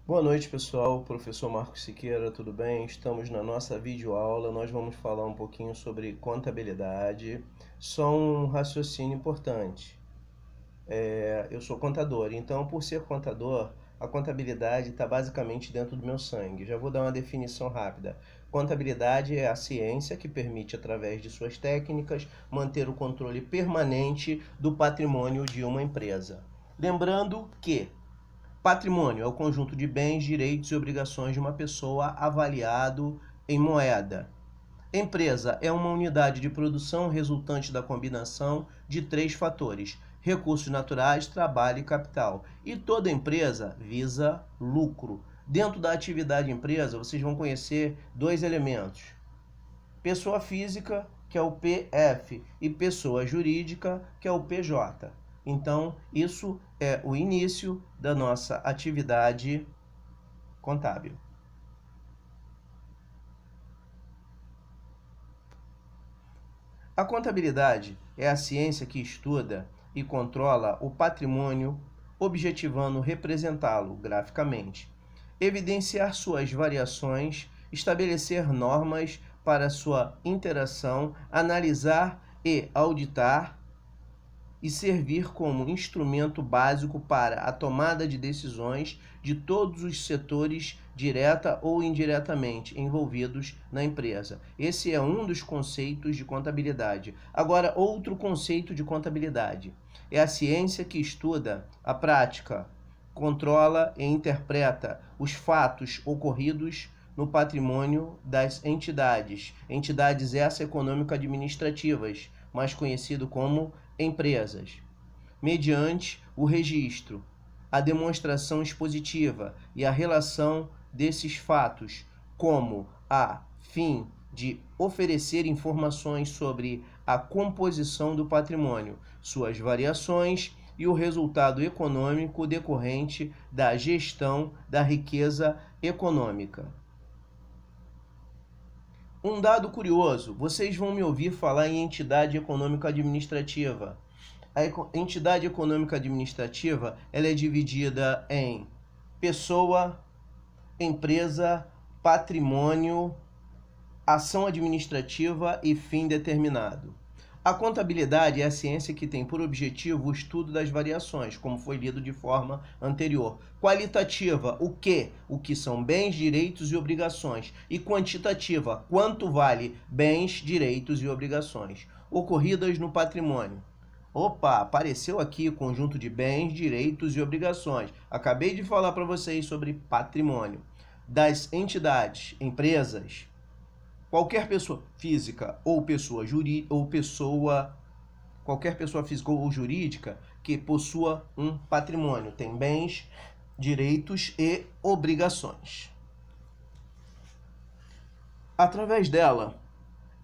Boa noite, pessoal. Professor Marcos Siqueira, tudo bem? Estamos na nossa videoaula. Nós vamos falar um pouquinho sobre contabilidade. Só um raciocínio importante. Eu sou contador, então, por ser contador, a contabilidade está basicamente dentro do meu sangue. Já vou dar uma definição rápida. Contabilidade é a ciência que permite, através de suas técnicas, manter o controle permanente do patrimônio de uma empresa. Lembrando que patrimônio é o conjunto de bens, direitos e obrigações de uma pessoa avaliado em moeda. Empresa é uma unidade de produção resultante da combinação de três fatores: recursos naturais, trabalho e capital. E toda empresa visa lucro. Dentro da atividade empresa, vocês vão conhecer dois elementos: pessoa física, que é o PF, e pessoa jurídica, que é o PJ. Então, isso é o início da nossa atividade contábil. A contabilidade é a ciência que estuda e controla o patrimônio, objetivando representá-lo graficamente, evidenciar suas variações, estabelecer normas para sua interação, analisar e auditar e servir como instrumento básico para a tomada de decisões de todos os setores, direta ou indiretamente, envolvidos na empresa. Esse é um dos conceitos de contabilidade. Agora, outro conceito de contabilidade é a ciência que estuda a prática, controla e interpreta os fatos ocorridos no patrimônio das entidades essas econômico-administrativas, mais conhecido como empresas, mediante o registro, a demonstração expositiva e a relação desses fatos, como a fim de oferecer informações sobre a composição do patrimônio, suas variações e o resultado econômico decorrente da gestão da riqueza econômica. Um dado curioso: vocês vão me ouvir falar em entidade econômica administrativa. A entidade econômica administrativa ela é dividida em pessoa, empresa, patrimônio, ação administrativa e fim determinado. A contabilidade é a ciência que tem por objetivo o estudo das variações, como foi lido de forma anterior. Qualitativa, o que? O que são bens, direitos e obrigações. E quantitativa, quanto vale bens, direitos e obrigações ocorridas no patrimônio. Opa, apareceu aqui o conjunto de bens, direitos e obrigações. Acabei de falar para vocês sobre patrimônio. Das entidades, empresas, qualquer pessoa física ou qualquer pessoa física ou jurídica que possua um patrimônio, tem bens, direitos e obrigações. Através dela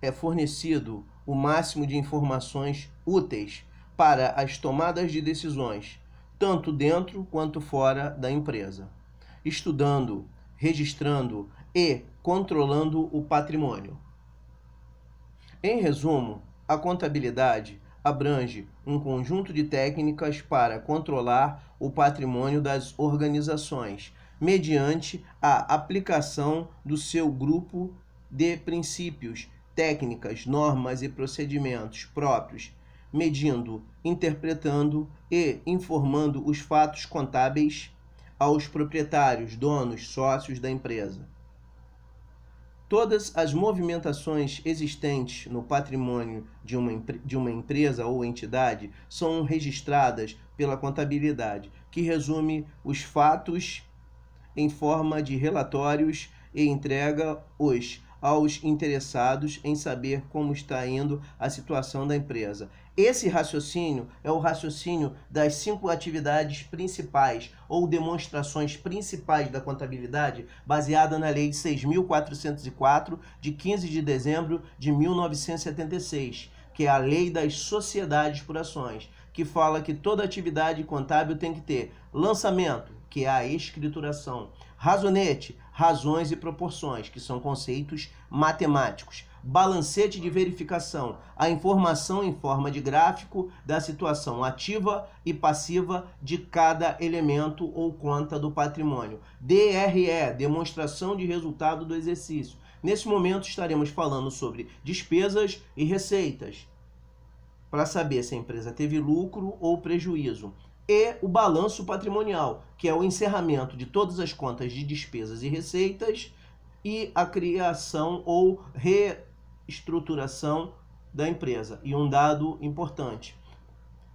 é fornecido o máximo de informações úteis para as tomadas de decisões, tanto dentro quanto fora da empresa, estudando, registrando e controlando o patrimônio. Em resumo, a contabilidade abrange um conjunto de técnicas para controlar o patrimônio das organizações, mediante a aplicação do seu grupo de princípios, técnicas, normas e procedimentos próprios, medindo, interpretando e informando os fatos contábeis aos proprietários, donos, sócios da empresa. Todas as movimentações existentes no patrimônio de uma empresa ou entidade são registradas pela contabilidade, que resume os fatos em forma de relatórios e entrega-os aos interessados em saber como está indo a situação da empresa. Esse raciocínio é o raciocínio das 5 atividades principais ou demonstrações principais da contabilidade, baseada na Lei 6.404, de 15 de dezembro de 1976, que é a Lei das Sociedades por Ações, que fala que toda atividade contábil tem que ter lançamento, que é a escrituração, razonete, razões e proporções, que são conceitos matemáticos, balancete de verificação, a informação em forma de gráfico da situação ativa e passiva de cada elemento ou conta do patrimônio. DRE, demonstração de resultado do exercício. Nesse momento estaremos falando sobre despesas e receitas, para saber se a empresa teve lucro ou prejuízo. E o balanço patrimonial, que é o encerramento de todas as contas de despesas e receitas e a criação ou reestruturação da empresa. E um dado importante: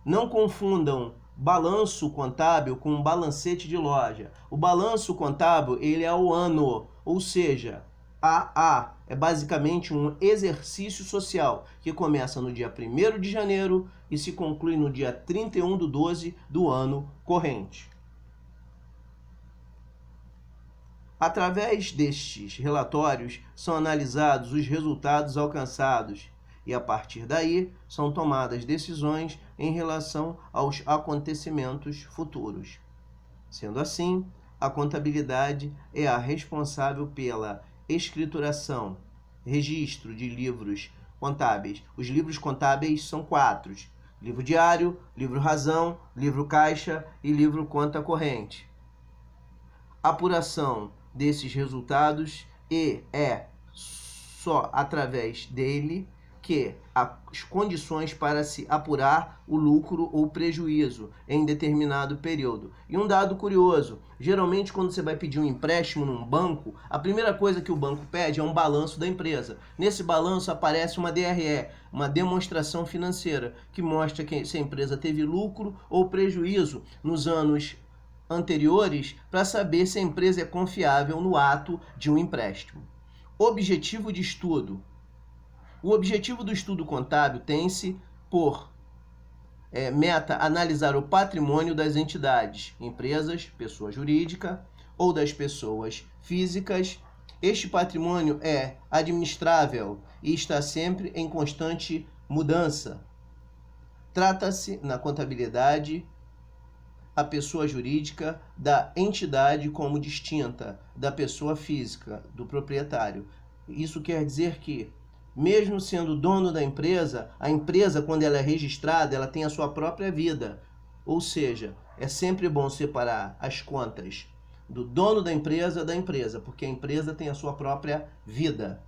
não confundam balanço contábil com um balancete de loja. O balanço contábil, ele é o ano, ou seja, AA é basicamente um exercício social que começa no dia 1º de janeiro e se conclui no dia 31/12 do ano corrente. Através destes relatórios são analisados os resultados alcançados e, a partir daí, são tomadas decisões em relação aos acontecimentos futuros. Sendo assim, a contabilidade é a responsável pela escrituração, registro de livros contábeis. Os livros contábeis são 4: livro diário, livro razão, livro caixa e livro conta corrente. Apuração desses resultados, e é só através dele que as condições para se apurar o lucro ou prejuízo em determinado período. E um dado curioso: geralmente quando você vai pedir um empréstimo num banco, a primeira coisa que o banco pede é um balanço da empresa. Nesse balanço aparece uma DRE, uma demonstração financeira, que mostra se a empresa teve lucro ou prejuízo nos anos anteriores, para saber se a empresa é confiável no ato de um empréstimo. Objetivo de estudo. O objetivo do estudo contábil tem-se por meta analisar o patrimônio das entidades, empresas, pessoa jurídica, ou das pessoas físicas. Este patrimônio é administrável e está sempre em constante mudança. Trata-se, na contabilidade, a pessoa jurídica da entidade como distinta da pessoa física, do proprietário. Isso quer dizer que, mesmo sendo dono da empresa, a empresa, quando ela é registrada, ela tem a sua própria vida. Ou seja, é sempre bom separar as contas do dono da empresa, porque a empresa tem a sua própria vida.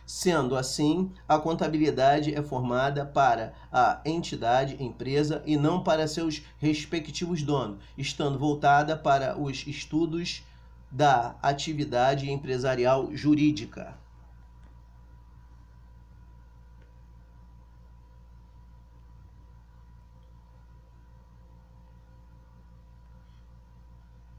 Sendo assim, a contabilidade é formada para a entidade, empresa, e não para seus respectivos donos, estando voltada para os estudos da atividade empresarial jurídica.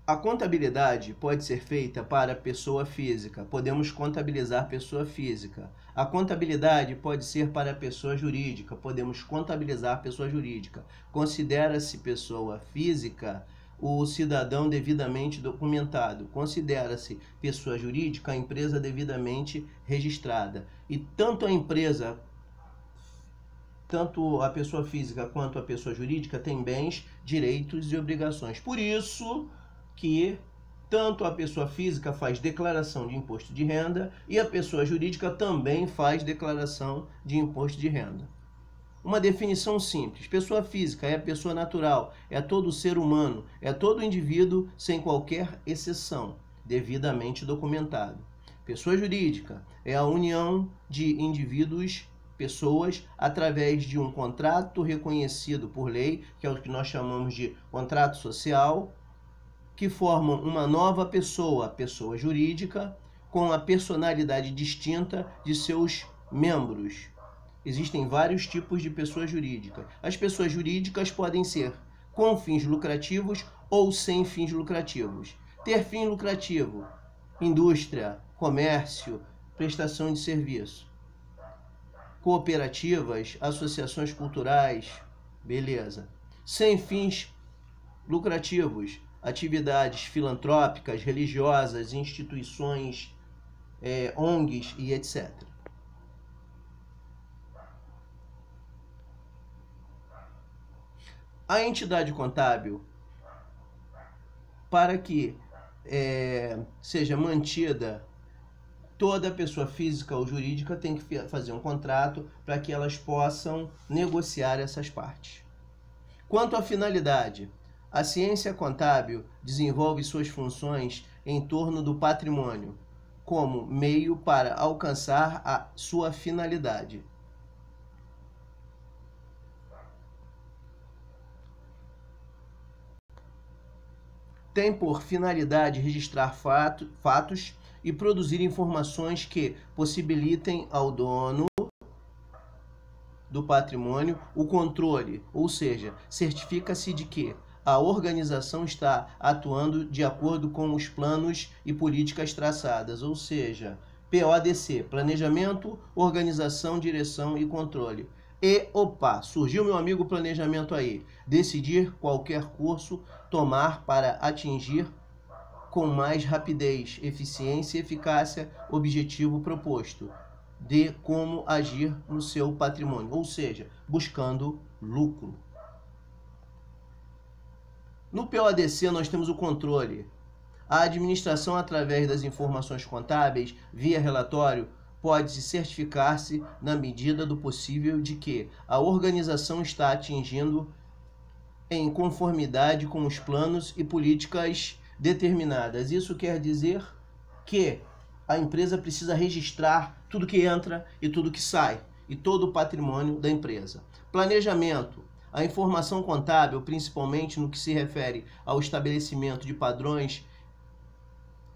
A contabilidade pode ser feita para pessoa física. Podemos contabilizar pessoa física. A contabilidade pode ser para pessoa jurídica. Podemos contabilizar pessoa jurídica. Considera-se pessoa física o cidadão devidamente documentado. Considera-se pessoa jurídica a empresa devidamente registrada. E tanto a pessoa física quanto a pessoa jurídica têm bens, direitos e obrigações. Por isso que tanto a pessoa física faz declaração de imposto de renda e a pessoa jurídica também faz declaração de imposto de renda. Uma definição simples: pessoa física é a pessoa natural, é todo ser humano, é todo indivíduo sem qualquer exceção, devidamente documentado. Pessoa jurídica é a união de indivíduos, pessoas, através de um contrato reconhecido por lei, que é o que nós chamamos de contrato social, que formam uma nova pessoa, pessoa jurídica, com a personalidade distinta de seus membros. Existem vários tipos de pessoa jurídica. As pessoas jurídicas podem ser com fins lucrativos ou sem fins lucrativos. Ter fim lucrativo: indústria, comércio, prestação de serviço. Cooperativas, associações culturais, beleza. Sem fins lucrativos: atividades filantrópicas, religiosas, instituições, ONGs e etc. A entidade contábil, para que seja mantida toda pessoa física ou jurídica tem que fazer um contrato para que elas possam negociar essas partes. Quanto à finalidade, a ciência contábil desenvolve suas funções em torno do patrimônio, como meio para alcançar a sua finalidade. Tem por finalidade registrar fatos e produzir informações que possibilitem ao dono do patrimônio o controle, ou seja, certifica-se de que a organização está atuando de acordo com os planos e políticas traçadas, ou seja, PODC, Planejamento, Organização, Direção e Controle. E, opa, surgiu meu amigo planejamento aí, decidir qualquer curso tomar para atingir com mais rapidez, eficiência e eficácia objetivo proposto, de como agir no seu patrimônio, ou seja, buscando lucro. No PODC nós temos o controle. A administração, através das informações contábeis, via relatório, pode certificar-se, na medida do possível, de que a organização está atingindo em conformidade com os planos e políticas determinadas. Isso quer dizer que a empresa precisa registrar tudo que entra e tudo que sai, e todo o patrimônio da empresa. Planejamento. A informação contábil, principalmente no que se refere ao estabelecimento de padrões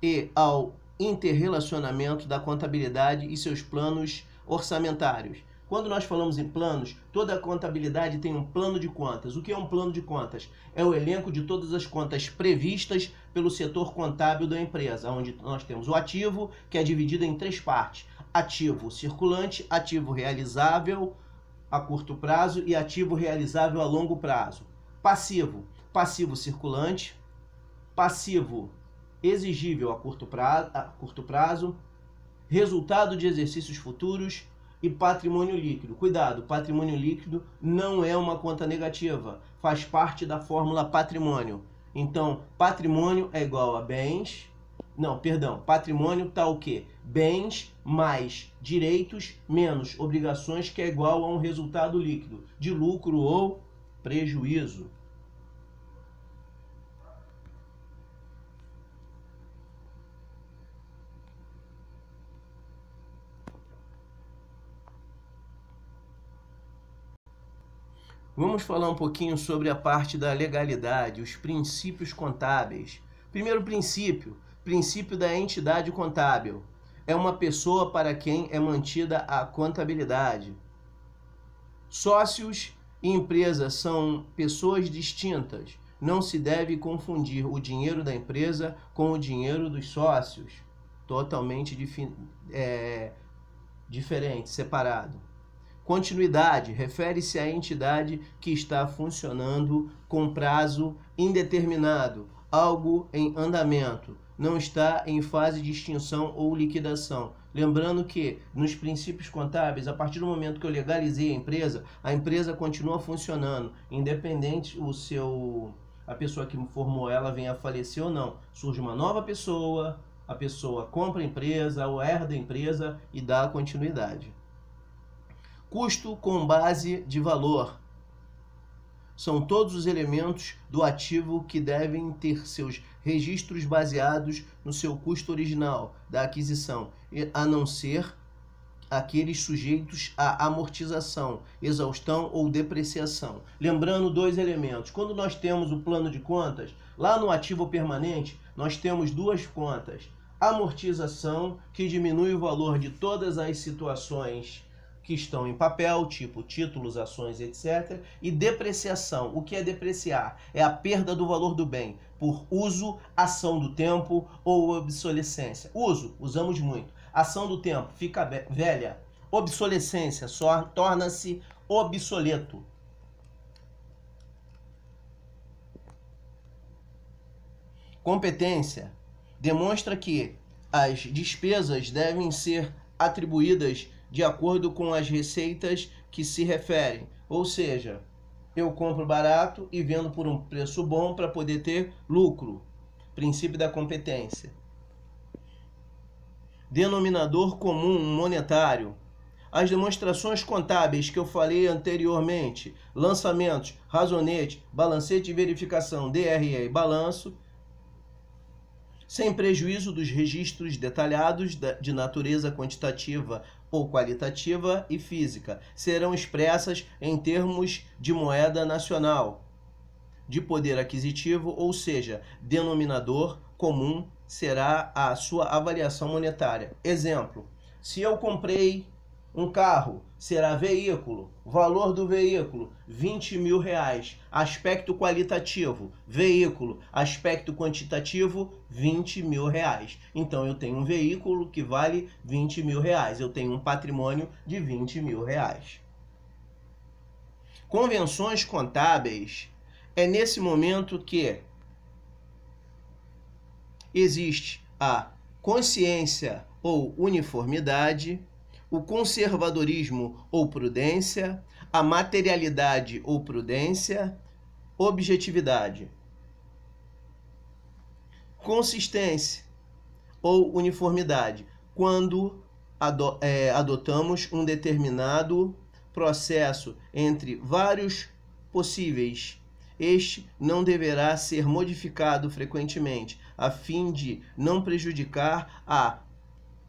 e ao interrelacionamento da contabilidade e seus planos orçamentários. Quando nós falamos em planos, toda a contabilidade tem um plano de contas. O que é um plano de contas? É o elenco de todas as contas previstas pelo setor contábil da empresa, onde nós temos o ativo, que é dividido em 3 partes. Ativo circulante, ativo realizável a curto prazo e ativo realizável a longo prazo. Passivo, passivo circulante, passivo exigível a curto prazo, resultado de exercícios futuros e patrimônio líquido. Cuidado, patrimônio líquido não é uma conta negativa, faz parte da fórmula patrimônio. Então, patrimônio é igual a bens... Não, perdão, patrimônio tá o quê? Bens mais direitos menos obrigações, que é igual a um resultado líquido de lucro ou prejuízo. Vamos falar um pouquinho sobre a parte da legalidade, os princípios contábeis. Primeiro princípio, princípio da entidade contábil. É uma pessoa para quem é mantida a contabilidade. Sócios e empresa são pessoas distintas. Não se deve confundir o dinheiro da empresa com o dinheiro dos sócios. Totalmente diferente, separado. Continuidade refere-se à entidade que está funcionando com prazo indeterminado, algo em andamento, não está em fase de extinção ou liquidação. Lembrando que, nos princípios contábeis, a partir do momento que eu legalizei a empresa continua funcionando, independente a pessoa que formou ela venha a falecer ou não. Surge uma nova pessoa, a pessoa compra a empresa ou herda a empresa e dá continuidade. Custo com base de valor. São todos os elementos do ativo que devem ter seus registros baseados no seu custo original da aquisição, a não ser aqueles sujeitos à amortização, exaustão ou depreciação. Lembrando 2 elementos. Quando nós temos o plano de contas, lá no ativo permanente, nós temos 2 contas. Amortização, que diminui o valor de todas as situações que estão em papel, tipo títulos, ações, etc. E depreciação. O que é depreciar? É a perda do valor do bem por uso, ação do tempo ou obsolescência. Uso, usamos muito. Ação do tempo, fica velha. Obsolescência, só torna-se obsoleto. Competência demonstra que as despesas devem ser atribuídas de acordo com as receitas que se referem. Ou seja, eu compro barato e vendo por um preço bom para poder ter lucro. Princípio da competência. denominador comum monetário. As demonstrações contábeis que eu falei anteriormente, lançamentos, razonete, balancete de verificação, DRE e balanço, sem prejuízo dos registros detalhados de natureza quantitativa ou qualitativa e física, serão expressas em termos de moeda nacional, de poder aquisitivo, ou seja, denominador comum será a sua avaliação monetária. Exemplo, se eu comprei um carro, será veículo, valor do veículo, R$20.000, aspecto qualitativo, veículo, aspecto quantitativo, R$20.000. Então eu tenho um veículo que vale R$20.000, eu tenho um patrimônio de R$20.000. Convenções contábeis é nesse momento que existe a consciência ou uniformidade, o conservadorismo ou prudência, a materialidade ou prudência, objetividade. Consistência ou uniformidade, quando adotamos um determinado processo entre vários possíveis. Este não deverá ser modificado frequentemente, a fim de não prejudicar a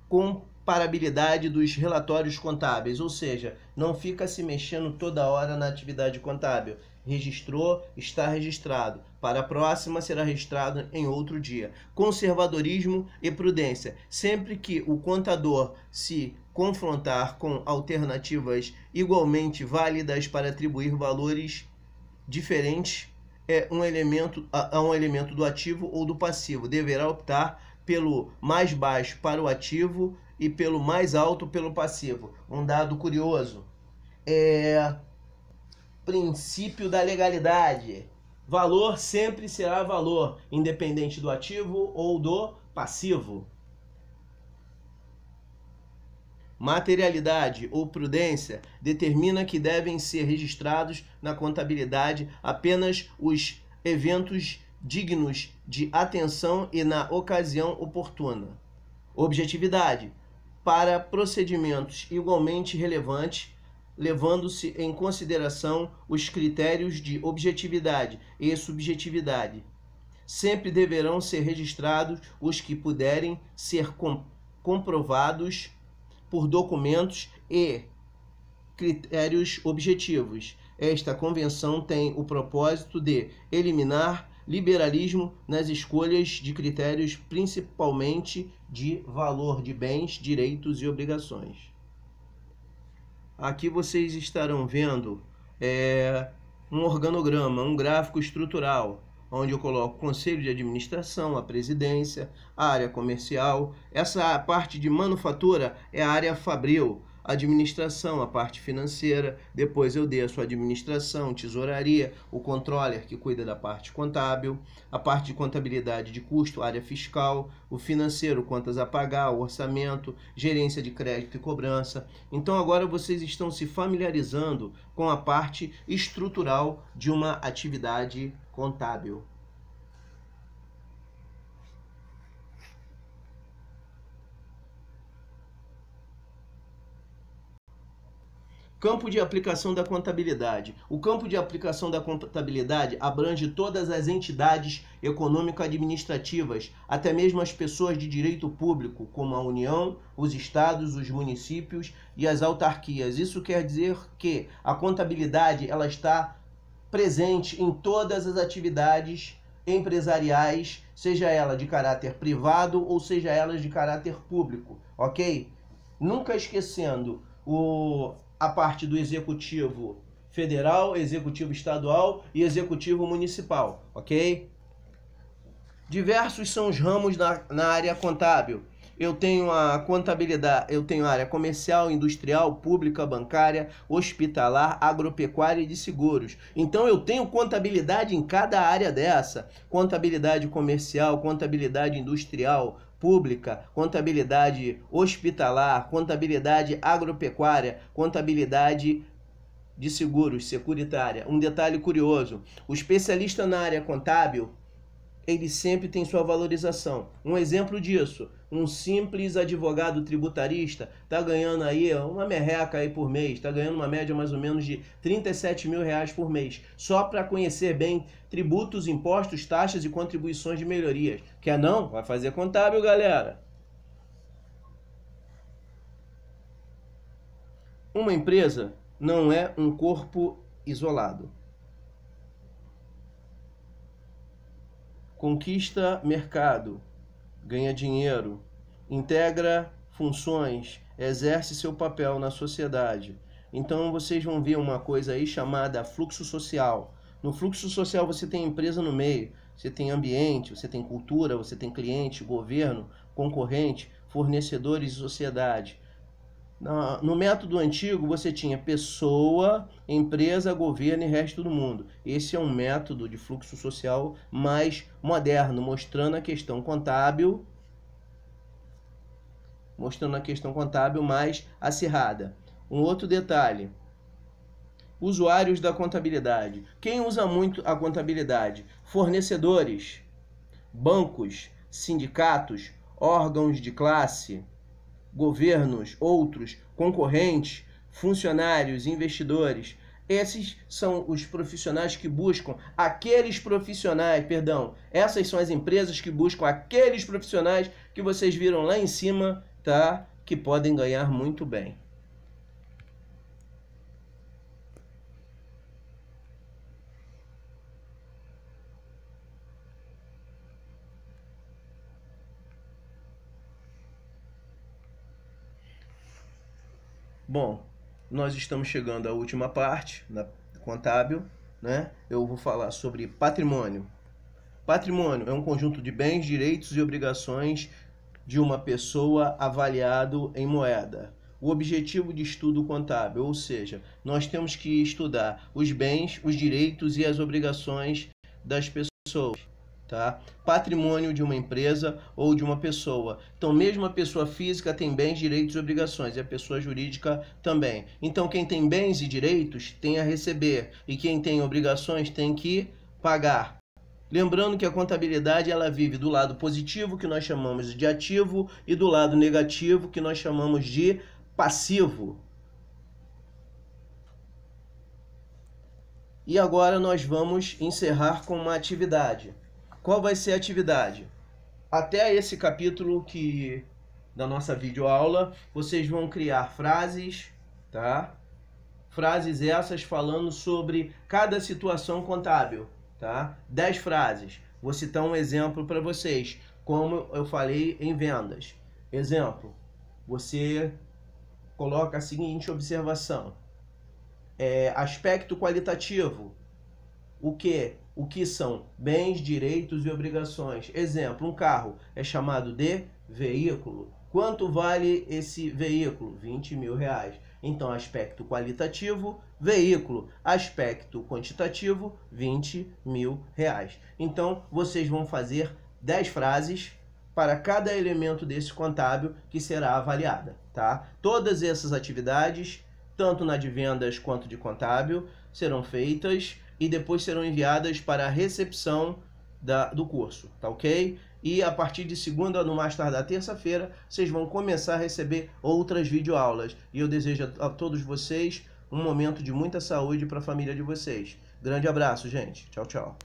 comparabilidade dos relatórios contábeis, ou seja, não fica se mexendo toda hora na atividade contábil. Registrou, está registrado. Para a próxima será registrado em outro dia. Conservadorismo e prudência. Sempre que o contador se confrontar com alternativas igualmente válidas para atribuir valores diferentes a um elemento do ativo ou do passivo, deverá optar pelo mais baixo para o ativo e pelo mais alto pelo passivo. Um dado curioso é princípio da legalidade. Valor sempre será valor, independente do ativo ou do passivo. Materialidade ou prudência determina que devem ser registrados na contabilidade apenas os eventos dignos de atenção e na ocasião oportuna. Objetividade, para procedimentos igualmente relevantes, levando-se em consideração os critérios de objetividade e subjetividade. Sempre deverão ser registrados os que puderem ser comprovados por documentos e critérios objetivos. Esta convenção tem o propósito de eliminar liberalismo nas escolhas de critérios, principalmente de valor de bens, direitos e obrigações. Aqui vocês estarão vendo um organograma, um gráfico estrutural, onde eu coloco o conselho de administração, a presidência, a área comercial. Essa parte de manufatura é a área fabril, administração, a parte financeira. Depois eu desço a administração, tesouraria, o controller que cuida da parte contábil, a parte de contabilidade de custo, área fiscal, o financeiro, contas a pagar, o orçamento, gerência de crédito e cobrança. Então agora vocês estão se familiarizando com a parte estrutural de uma atividade contábil. Campo de aplicação da contabilidade. O campo de aplicação da contabilidade abrange todas as entidades econômico-administrativas, até mesmo as pessoas de direito público, como a União, os estados, os municípios e as autarquias. Isso quer dizer que a contabilidade ela está presente em todas as atividades empresariais, seja ela de caráter privado ou seja ela de caráter público, ok? Nunca esquecendo a parte do executivo federal, executivo estadual e executivo municipal, ok? Diversos são os ramos na área contábil. Eu tenho a contabilidade, eu tenho a área comercial, industrial, pública, bancária, hospitalar, agropecuária e de seguros. Então eu tenho contabilidade em cada área dessa. Contabilidade comercial, contabilidade industrial, pública, contabilidade hospitalar, contabilidade agropecuária, contabilidade de seguros, securitária. Um detalhe curioso, o especialista na área contábil, ele sempre tem sua valorização. Um exemplo disso, um simples advogado tributarista está ganhando aí uma merreca aí por mês, está ganhando uma média mais ou menos de 37 mil reais por mês, só para conhecer bem tributos, impostos, taxas e contribuições de melhorias. Quer não? Vai fazer contábil, galera. Uma empresa não é um corpo isolado. Conquista mercado, ganha dinheiro, integra funções, exerce seu papel na sociedade. Então vocês vão ver uma coisa aí chamada fluxo social. No fluxo social você tem empresa no meio, você tem ambiente, você tem cultura, você tem cliente, governo, concorrente, fornecedores e sociedade. No método antigo você tinha pessoa, empresa, governo e resto do mundo. Esse é um método de fluxo social mais moderno, mostrando a questão contábil mais acirrada. Um outro detalhe: usuários da contabilidade. Quem usa muito a contabilidade? Fornecedores, bancos, sindicatos, órgãos de classe, governos, outros, concorrentes, funcionários, investidores. Esses são os profissionais que buscam essas são as empresas que buscam aqueles profissionais que vocês viram lá em cima, tá? Que podem ganhar muito bem. Bom, nós estamos chegando à última parte da contábil, né? Eu vou falar sobre patrimônio. Patrimônio é um conjunto de bens, direitos e obrigações de uma pessoa avaliado em moeda. O objetivo de estudo contábil, ou seja, nós temos que estudar os bens, os direitos e as obrigações das pessoas. Tá? Patrimônio de uma empresa ou de uma pessoa. Então, mesmo a pessoa física tem bens, direitos e obrigações, e a pessoa jurídica também. Então, quem tem bens e direitos tem a receber, e quem tem obrigações tem que pagar. Lembrando que a contabilidade ela vive do lado positivo, que nós chamamos de ativo, e do lado negativo, que nós chamamos de passivo. E agora nós vamos encerrar com uma atividade. Qual vai ser a atividade? Até esse capítulo da nossa videoaula, vocês vão criar frases, tá? Frases essas falando sobre cada situação contábil, tá? 10 frases. Vou citar um exemplo para vocês, como eu falei em vendas. Exemplo, você coloca a seguinte observação. Aspecto qualitativo. O que são bens, direitos e obrigações? Exemplo, um carro é chamado de veículo. Quanto vale esse veículo? 20 mil reais. Então, aspecto qualitativo, veículo. Aspecto quantitativo, 20 mil reais. Então, vocês vão fazer 10 frases para cada elemento desse contábil que será avaliada, tá? Todas essas atividades, tanto na de vendas quanto de contábil, serão feitas e depois serão enviadas para a recepção do curso, tá ok? E a partir de segunda, no mais tardar terça-feira, vocês vão começar a receber outras videoaulas. E eu desejo a todos vocês um momento de muita saúde para a família de vocês. Grande abraço, gente. Tchau, tchau.